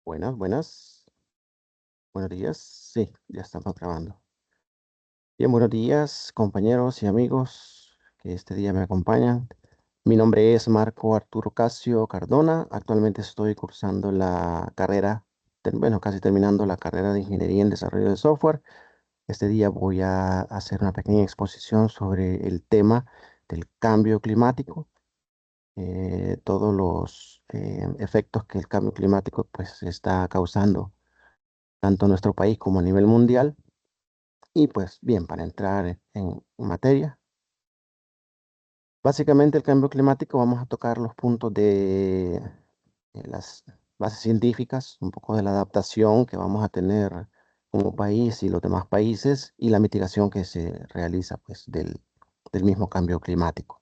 Buenas, buenas. Buenos días. Sí, ya estamos grabando. Bien, buenos días, compañeros y amigos que este día me acompañan. Mi nombre es Marco Arturo Casio Cardona. Actualmente estoy cursando la carrera, bueno, casi terminando la carrera de Ingeniería en Desarrollo de Software. Este día voy a hacer una pequeña exposición sobre el tema del cambio climático, todos los efectos que el cambio climático pues está causando tanto en nuestro país como a nivel mundial. Y pues bien, para entrar en materia, básicamente el cambio climático vamos a tocar los puntos de las bases científicas, un poco de la adaptación que vamos a tener como país y los demás países y la mitigación que se realiza pues del mismo cambio climático.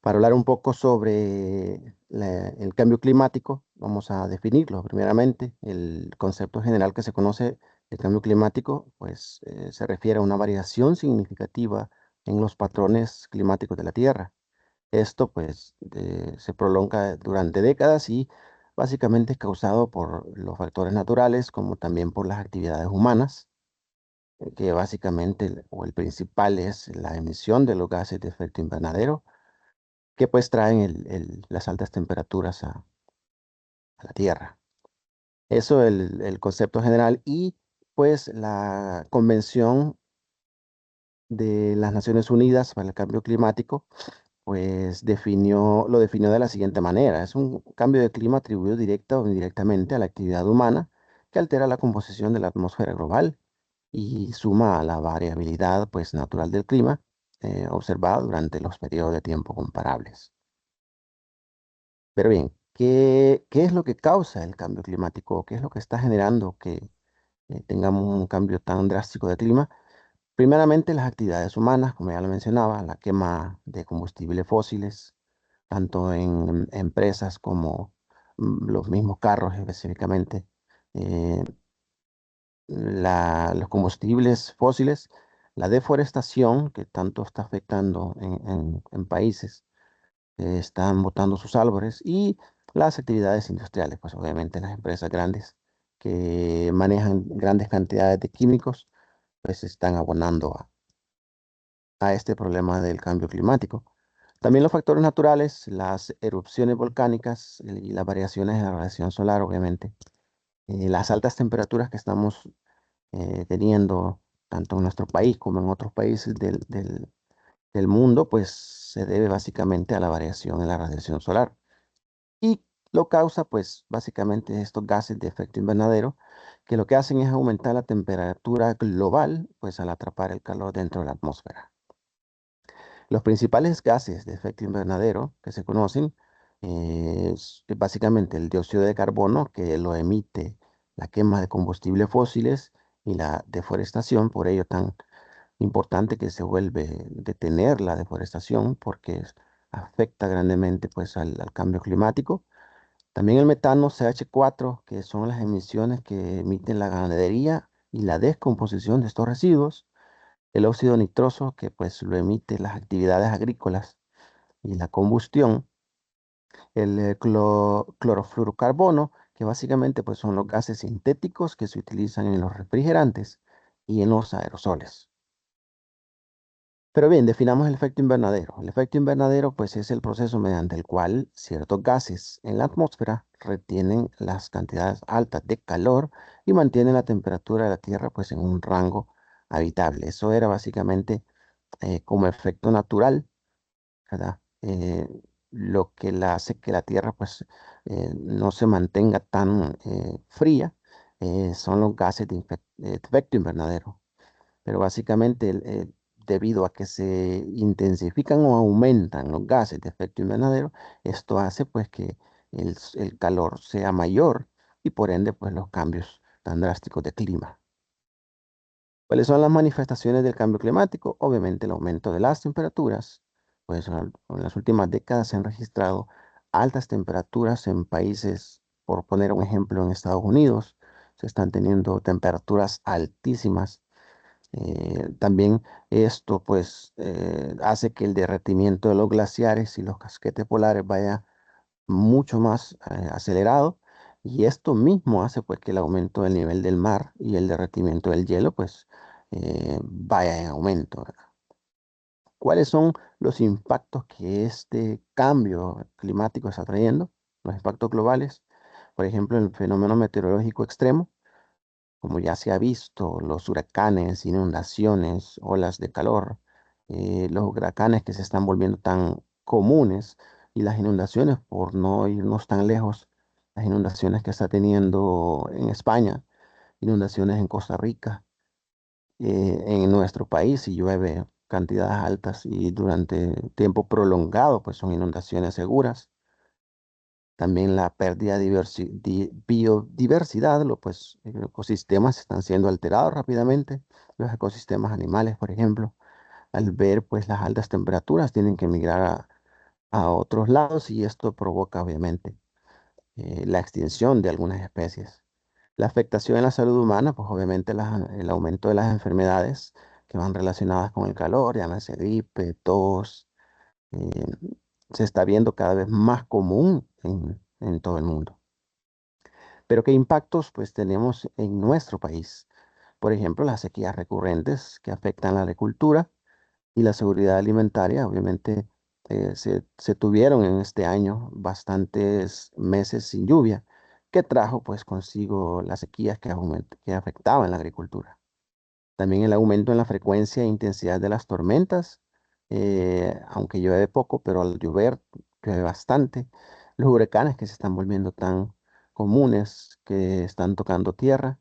Para hablar un poco sobre el cambio climático, vamos a definirlo primeramente. El concepto general que se conoce del cambio climático, pues se refiere a una variación significativa en los patrones climáticos de la Tierra. Esto pues se prolonga durante décadas y básicamente es causado por los factores naturales como también por las actividades humanas, que básicamente o el principal es la emisión de los gases de efecto invernadero que pues traen las altas temperaturas a la Tierra. Eso es el concepto general y pues la Convención de las Naciones Unidas para el Cambio Climático pues lo definió de la siguiente manera. Es un cambio de clima atribuido directa o indirectamente a la actividad humana que altera la composición de la atmósfera global y suma a la variabilidad pues natural del clima observada durante los periodos de tiempo comparables. Pero bien, ¿qué es lo que causa el cambio climático? ¿Qué es lo que está generando que tengamos un cambio tan drástico de clima? Primeramente, las actividades humanas, como ya lo mencionaba, la quema de combustibles fósiles, tanto en empresas como los mismos carros específicamente. eh, los combustibles fósiles, la deforestación, que tanto está afectando en países están botando sus árboles y las actividades industriales, pues obviamente las empresas grandes que manejan grandes cantidades de químicos, pues están abonando a este problema del cambio climático. También los factores naturales, las erupciones volcánicas y las variaciones en la radiación solar, obviamente. Las altas temperaturas que estamos teniendo tanto en nuestro país como en otros países del mundo, pues se debe básicamente a la variación en la radiación solar. Y lo causa, pues, básicamente estos gases de efecto invernadero, que lo que hacen es aumentar la temperatura global, pues, al atrapar el calor dentro de la atmósfera. Los principales gases de efecto invernadero que se conocen es básicamente el dióxido de carbono, que lo emite la quema de combustibles fósiles y la deforestación, por ello tan importante que se vuelve detener la deforestación, porque afecta grandemente, pues, al cambio climático. También el metano CH4, que son las emisiones que emiten la ganadería y la descomposición de estos residuos. El óxido nitroso, que pues lo emite las actividades agrícolas y la combustión. El clorofluorocarbono, que básicamente pues son los gases sintéticos que se utilizan en los refrigerantes y en los aerosoles. Pero bien, definamos el efecto invernadero. El efecto invernadero, pues, es el proceso mediante el cual ciertos gases en la atmósfera retienen las cantidades altas de calor y mantienen la temperatura de la Tierra, pues, en un rango habitable. Eso era básicamente como efecto natural, ¿verdad? Lo que la hace que la Tierra, pues, no se mantenga tan fría, son los gases de efecto invernadero. Pero básicamente, debido a que se intensifican o aumentan los gases de efecto invernadero, esto hace pues que el calor sea mayor y por ende pues los cambios tan drásticos de clima. ¿Cuáles son las manifestaciones del cambio climático? Obviamente el aumento de las temperaturas, pues en las últimas décadas se han registrado altas temperaturas en países, por poner un ejemplo, en Estados Unidos, se están teniendo temperaturas altísimas. También esto pues hace que el derretimiento de los glaciares y los casquetes polares vaya mucho más acelerado Y esto mismo hace pues que el aumento del nivel del mar y el derretimiento del hielo pues vaya en aumento, ¿verdad? ¿Cuáles son los impactos que este cambio climático está trayendo? Los impactos globales, por ejemplo, el fenómeno meteorológico extremo, como ya se ha visto, los huracanes, inundaciones, olas de calor, los huracanes que se están volviendo tan comunes y las inundaciones, por no irnos tan lejos, las inundaciones que está teniendo en España, inundaciones en Costa Rica, en nuestro país, si llueve cantidades altas y durante tiempo prolongado, pues son inundaciones seguras. También la pérdida de biodiversidad, pues, ecosistemas están siendo alterados rápidamente. Los ecosistemas animales, por ejemplo, al ver pues las altas temperaturas, tienen que migrar a otros lados y esto provoca obviamente la extinción de algunas especies. La afectación en la salud humana, pues obviamente el aumento de las enfermedades que van relacionadas con el calor, llámese gripe, tos, eh, se está viendo cada vez más común en todo el mundo. Pero ¿qué impactos pues tenemos en nuestro país? Por ejemplo, las sequías recurrentes que afectan la agricultura y la seguridad alimentaria. Obviamente se tuvieron en este año bastantes meses sin lluvia, que trajo pues consigo las sequías que afectaban la agricultura. También el aumento en la frecuencia e intensidad de las tormentas, aunque llueve poco, pero al llover llueve bastante. Los huracanes que se están volviendo tan comunes, que están tocando tierra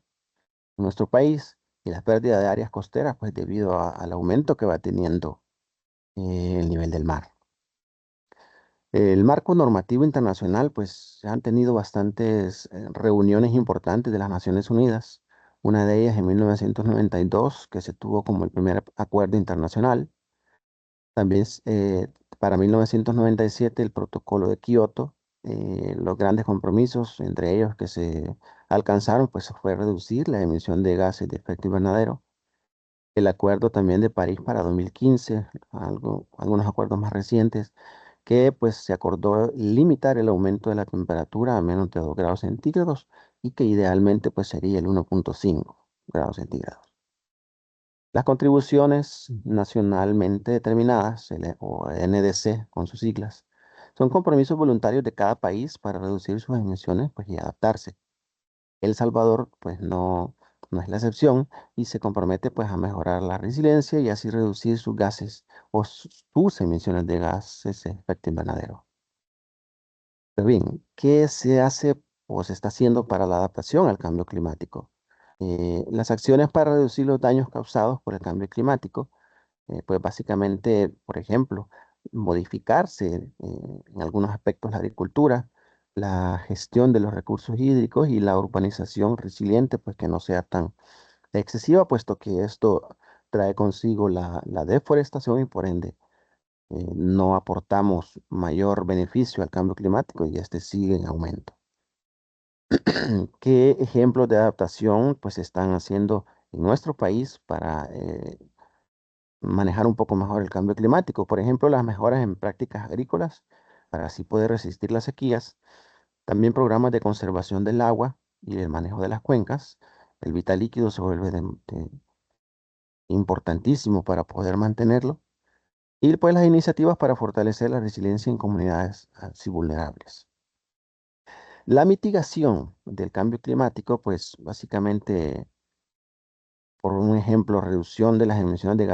en nuestro país, y la pérdida de áreas costeras, pues debido al aumento que va teniendo el nivel del mar. El marco normativo internacional, pues se han tenido bastantes reuniones importantes de las Naciones Unidas. Una de ellas en 1992, que se tuvo como el primer acuerdo internacional. También para 1997 el protocolo de Kioto, los grandes compromisos entre ellos que se alcanzaron, pues fue reducir la emisión de gases de efecto invernadero. El acuerdo también de París para 2015, algunos acuerdos más recientes, que pues se acordó limitar el aumento de la temperatura a menos de 2 grados centígrados y que idealmente pues sería el 1,5 grados centígrados. Las contribuciones nacionalmente determinadas, o NDC con sus siglas, son compromisos voluntarios de cada país para reducir sus emisiones pues, y adaptarse. El Salvador, pues no es la excepción y se compromete pues a mejorar la resiliencia y así reducir sus gases o sus emisiones de gases de efecto invernadero. Pero bien, ¿qué se hace o se está haciendo para la adaptación al cambio climático? Las acciones para reducir los daños causados por el cambio climático, pues básicamente, por ejemplo, modificarse en algunos aspectos la agricultura, la gestión de los recursos hídricos y la urbanización resiliente, pues que no sea tan excesiva, puesto que esto trae consigo la deforestación y por ende no aportamos mayor beneficio al cambio climático y este sigue en aumento. ¿Qué ejemplos de adaptación pues están haciendo en nuestro país para manejar un poco mejor el cambio climático? Por ejemplo, las mejoras en prácticas agrícolas para así poder resistir las sequías. También programas de conservación del agua y el manejo de las cuencas. El vital líquido se vuelve importantísimo para poder mantenerlo. Y pues las iniciativas para fortalecer la resiliencia en comunidades así vulnerables. La mitigación del cambio climático, pues básicamente, por un ejemplo, reducción de las emisiones de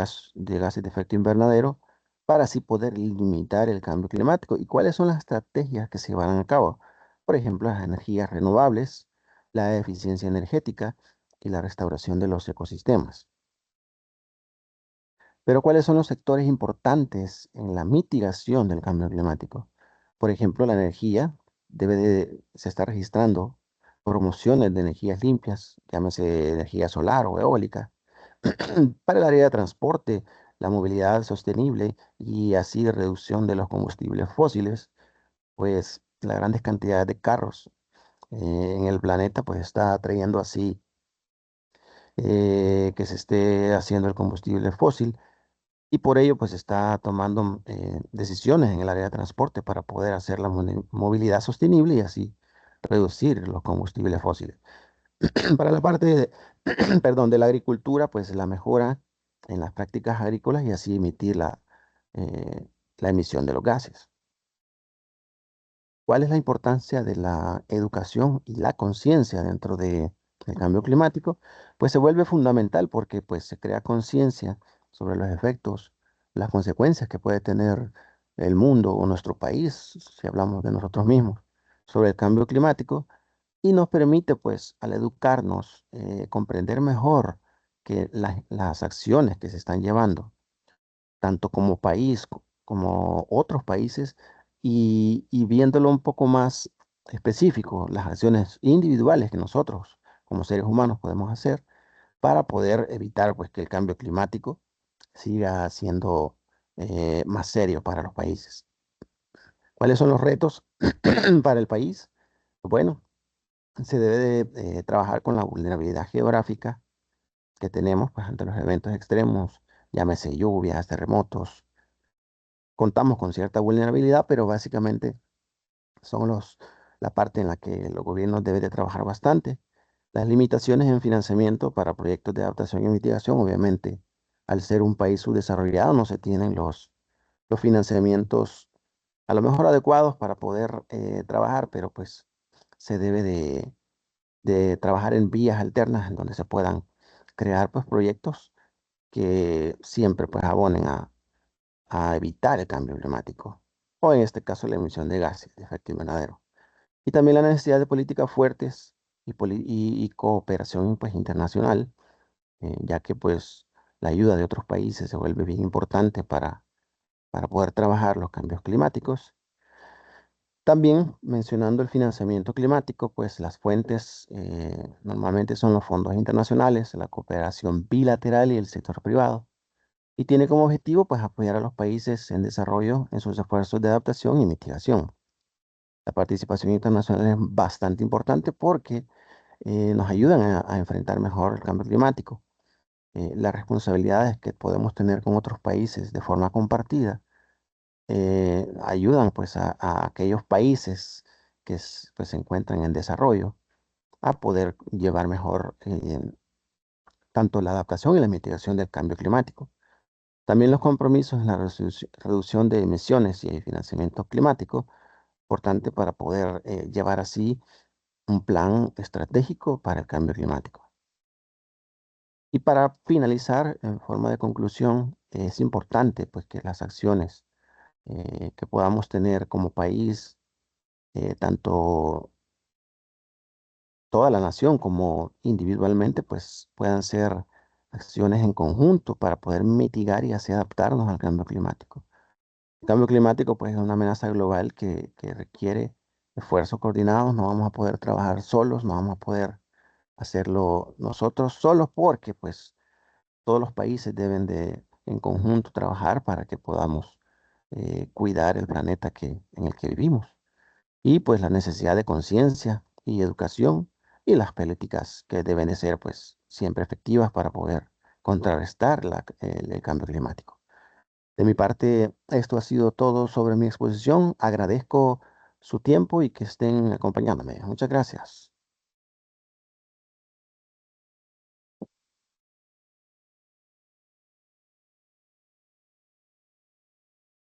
gases de efecto invernadero, para así poder limitar el cambio climático. ¿Y cuáles son las estrategias que se van a cabo? Por ejemplo, las energías renovables, la eficiencia energética y la restauración de los ecosistemas. Pero ¿cuáles son los sectores importantes en la mitigación del cambio climático? Por ejemplo, la energía se está registrando promociones de energías limpias, llámese energía solar o eólica, para el área de transporte, la movilidad sostenible y así de reducción de los combustibles fósiles, pues las grandes cantidades de carros en el planeta pues está trayendo así que se esté haciendo el combustible fósil y por ello, pues está tomando decisiones en el área de transporte para poder hacer la movilidad sostenible y así reducir los combustibles fósiles. Para la parte perdón, de la agricultura, pues la mejora en las prácticas agrícolas y así emitir eh, la emisión de los gases. ¿Cuál es la importancia de la educación y la conciencia dentro del cambio climático? Pues se vuelve fundamental porque pues se crea conciencia sobre los efectos, las consecuencias que puede tener el mundo o nuestro país, si hablamos de nosotros mismos, sobre el cambio climático y nos permite pues al educarnos comprender mejor que las acciones que se están llevando tanto como país como otros países, y viéndolo un poco más específico, las acciones individuales que nosotros como seres humanos podemos hacer para poder evitar pues, que el cambio climático siga siendo más serio para los países. ¿Cuáles son los retos para el país? Bueno, se debe de trabajar con la vulnerabilidad geográfica que tenemos pues, ante los eventos extremos, llámese lluvias, terremotos. Contamos con cierta vulnerabilidad, pero básicamente son la parte en la que los gobiernos deben de trabajar bastante. Las limitaciones en financiamiento para proyectos de adaptación y mitigación, obviamente, al ser un país subdesarrollado, no se tienen los financiamientos a lo mejor adecuados para poder trabajar, pero pues se debe de trabajar en vías alternas en donde se puedan crear pues proyectos que siempre pues abonen a evitar el cambio climático, o en este caso la emisión de gases de efecto invernadero. Y también la necesidad de políticas fuertes y cooperación pues, internacional, ya que pues la ayuda de otros países se vuelve bien importante para poder trabajar los cambios climáticos. También mencionando el financiamiento climático, pues las fuentes normalmente son los fondos internacionales, la cooperación bilateral y el sector privado. Y tiene como objetivo pues apoyar a los países en desarrollo en sus esfuerzos de adaptación y mitigación. La participación internacional es bastante importante porque nos ayudan a enfrentar mejor el cambio climático. Las responsabilidades que podemos tener con otros países de forma compartida ayudan pues a aquellos países que pues, se encuentran en desarrollo a poder llevar mejor tanto la adaptación y la mitigación del cambio climático. También los compromisos en la reducción de emisiones y el financiamiento climático, importante para poder llevar así un plan estratégico para el cambio climático. Y para finalizar, en forma de conclusión, es importante pues, que las acciones que podamos tener como país, tanto toda la nación como individualmente, pues puedan ser acciones en conjunto para poder mitigar y así adaptarnos al cambio climático. El cambio climático pues, es una amenaza global que requiere esfuerzos coordinados. No vamos a poder trabajar solos, no vamos a poder hacerlo nosotros solos porque pues todos los países deben de en conjunto trabajar para que podamos cuidar el planeta en el que vivimos. Y pues la necesidad de conciencia y educación y las políticas que deben de ser pues siempre efectivas para poder contrarrestar el cambio climático. De mi parte, esto ha sido todo sobre mi exposición. Agradezco su tiempo y que estén acompañándome. Muchas gracias.